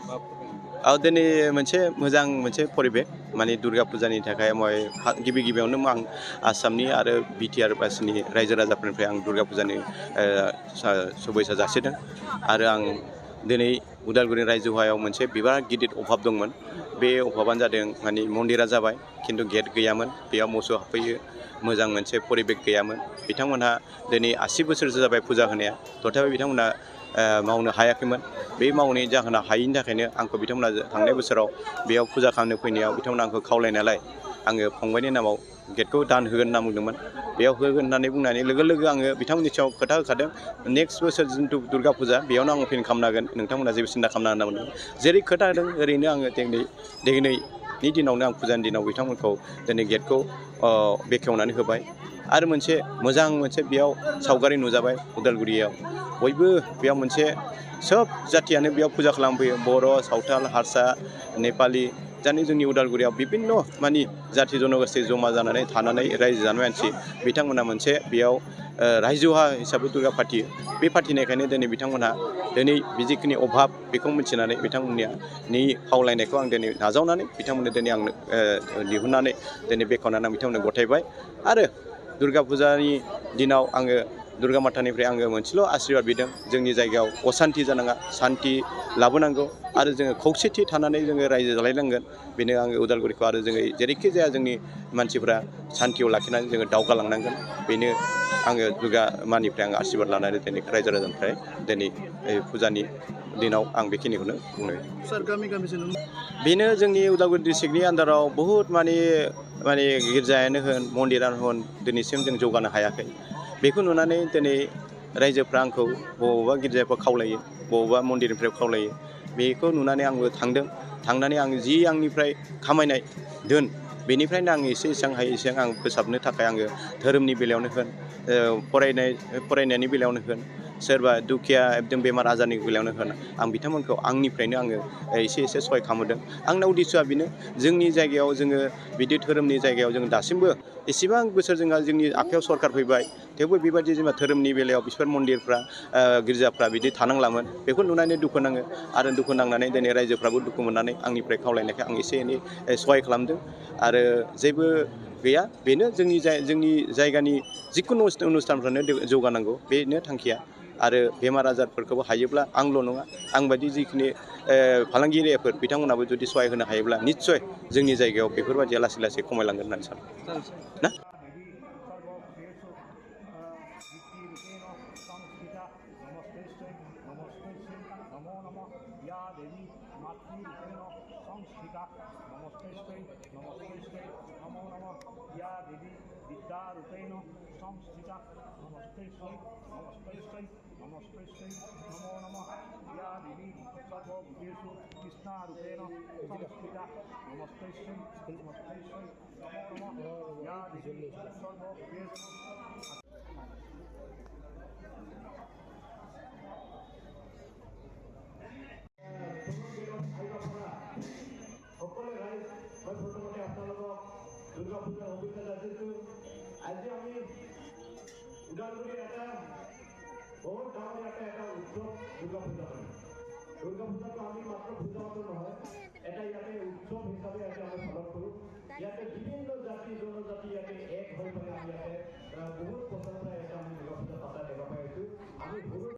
दिनै मोनसे मोजां मोनसे परिबेक माने दुर्गा फुजानि थाखाय गिबि गिबियावनो आं आसामनि आरो बिटिआर बासिनि रायजो राजाफोरनिफ्राय आं दुर्गा फुजानि शुभेच्छा जासिदों आरो आं दिनै उदालगुरि रायजोआव मोनसे बिराद गिदिर अभाब दंमोन। बे अभाबानो जादों माने मन्दिरा जाबाय खिन्थु गेट गैयामोन, बेयाव मोसौ हाबफैयो, मोजां मोनसे परिबेक गैयामोन। बिथांमोनहा दिनै 80 बोसोरसो जाबाय फुजा होनाया, तथापि बिथांमोनहा मावनो हायाखैमोन। बे मावनायनि जाहोना हायैनि थाखायनो आंखौ बिथांमोना थांनाय बोसोराव बेयाव फुजा खालामनो फैनायाव बिथांमोना आंखौ खावलायनायलाय आङो फंबायनि नामाव गेटखौ दान होगोन होनना बुंदोंमोन। बेयाव होगोन होननानै बुंनानै लोगो लोगो आङो बिथांमोननि सायाव खोथा होखादों, नेक्स्ट बोसोर जिथु दुर्गा फुजा बेयावनो आं अपेन खालामनो हागोन, नोंथांमोना जेबो सिन्था खालामनाङा होनना बुंदों। जेरै खोथा होदों ओरैनो आङो दिनैनि दिनावनो आं फुजानि दिनाव बिथांमोनखौ दिनै गेटखौ बेखेवनानै होबाय। आरो मोनसे मोजां मोनसे बेयाव सावगारि नुजाबाय उदालगुरियाव, बयबो बेयाव मोनसे सोब जाथियानो बेयाव फुजा खालामफैयो, बर', सावथाल, हारसा, नेपालि, जोंनि उदालगुरियाव बिभिन्न मानि जाथि जन'गोष्ठि जमा जानानै थानानै रायजो जानाय मानसि बिथांमोना मोनसे बेयाव रायजोहा हिसाबै दुर्गा फाथियो। बे फाथिनायखायनो दिनै बिथांमोनहा दिनै जिखिनि अभाब बेखौ मिथिनानै बिथांमोननि खावलायनायखौ आं दिनै नाजावनानै बिथांमोननो दिनै आंनो दिहुननानै दिनै बेखेवनानै आं बिथांमोननो गथायबाय। आरो दुर्गा फुजानि दिनाव आङो दुर्गा मातानिफ्राय आङो मोनसेल' आशीर्बाद बिदों, जोंनि जायगायाव असान्ति जानाङा, सान्ति लाबोनांगौ आरो जोङो खौसेथि थानानै जोङो रायजो जालायनांगोन। बेनो आङो उदालगुरिखौ आरो जोङो जेरैखि जाया जोंनि मानसिफ्रा सान्तियाव लाखिनानै जोङो दावगालांनांगोन। बेनो आङो दुर्गा मानिफ्राय आङो आशीर्बाद लानानै दिनै रायजो राजानिफ्राय दिनै फुजानि दिनाव आं बेखिनिखौनो बुंबाय। बेनो जोंनि उदालगुरि डिस्ट्रिक्टनि आन्दाराव बहुद माने गिर्जायानो होन मन्दिरानो होन दिनैसिम जों जौगानो हायाखै। बेखौ नुनानै दिनै रायजोफ्रा आंखौ बबावबा गिर्जाफ्राव खावलायो, बबावबा मन्दिरनिफ्राय खावलायो। बेखौ नुनानै आंबो थांदों, थांनानै आं जि आंनिफ्राय खामायनाय धोन बेनिफ्रायनो आं एसेबां हायो एसेबां आं फोसाबनो थाखाय आङो धोरोमनि बेलायावनो होन, फरायनायनि बेलायावनो होन, सोरबा दुखिया एकदम बेमार आजारनि बेलायावनो होन, आं बिथांमोनखौ आंनिफ्रायनो आङो एसे सहाय खालामदों। आंना उद्देश्यआ बेनो, जोंनि जायगायाव जोङो बिदि धोरोमनि जायगायाव जों दासिमबो एसेबां बोसोर जोंनि आखायाव सरकार फैबाय, थेवबो बेबायदि जेनेबा धोरोमनि बेलायाव बिसोर मन्दिरफ्रा गिर्जाफ्रा बिदि थानांलामोन। बेखौ नुनानै दुखु नाङो आरो दुखु नांनानै दिनै रायजोफ्राबो दुखु मोननानै आंनिफ्राय खावलायनायखाय आं एसे एनै सहाय खालामदों। आरो जेबो गैया, बेनो जोंनि जायगानि जिखुनु अनुस्थानफ्रानो जौगानांगौ, बेनो थांखिया। आरो बेमार आजारफोरखौबो हायोब्ला आंल' नङा, आंबायदि जिखिनि फालांगिरिफोर बिथांमोनाबो जुदि सहाय होनो हायोब्ला निस्सय जोंनि जायगायाव बेफोरबायदिया लासै लासै खमायलांगोन होननानै सानो ना। দুর্গা পূজার অভিজ্ঞতা দিছো আজি আমি উদালগুৰিৰ এটা বহুত ডাঙৰ এটা উৎসৱ দুৰ্গা পূজা হয়। দুৰ্গা পূজাটো আমি মাত্ৰ পূজা মাত্ৰ নহয়, এটা ইয়াতে উৎসৱ হিচাপে ইয়াতে আমি পালন কৰোঁ। ইয়াতে বিভিন্ন জাতি জনজাতি ইয়াতে এক হৈ পেলাই আমি ইয়াতে বহুত বছৰৰ পৰা এটা আমি দুৰ্গা পূজা পাতা দেখা পাই আছো। আমি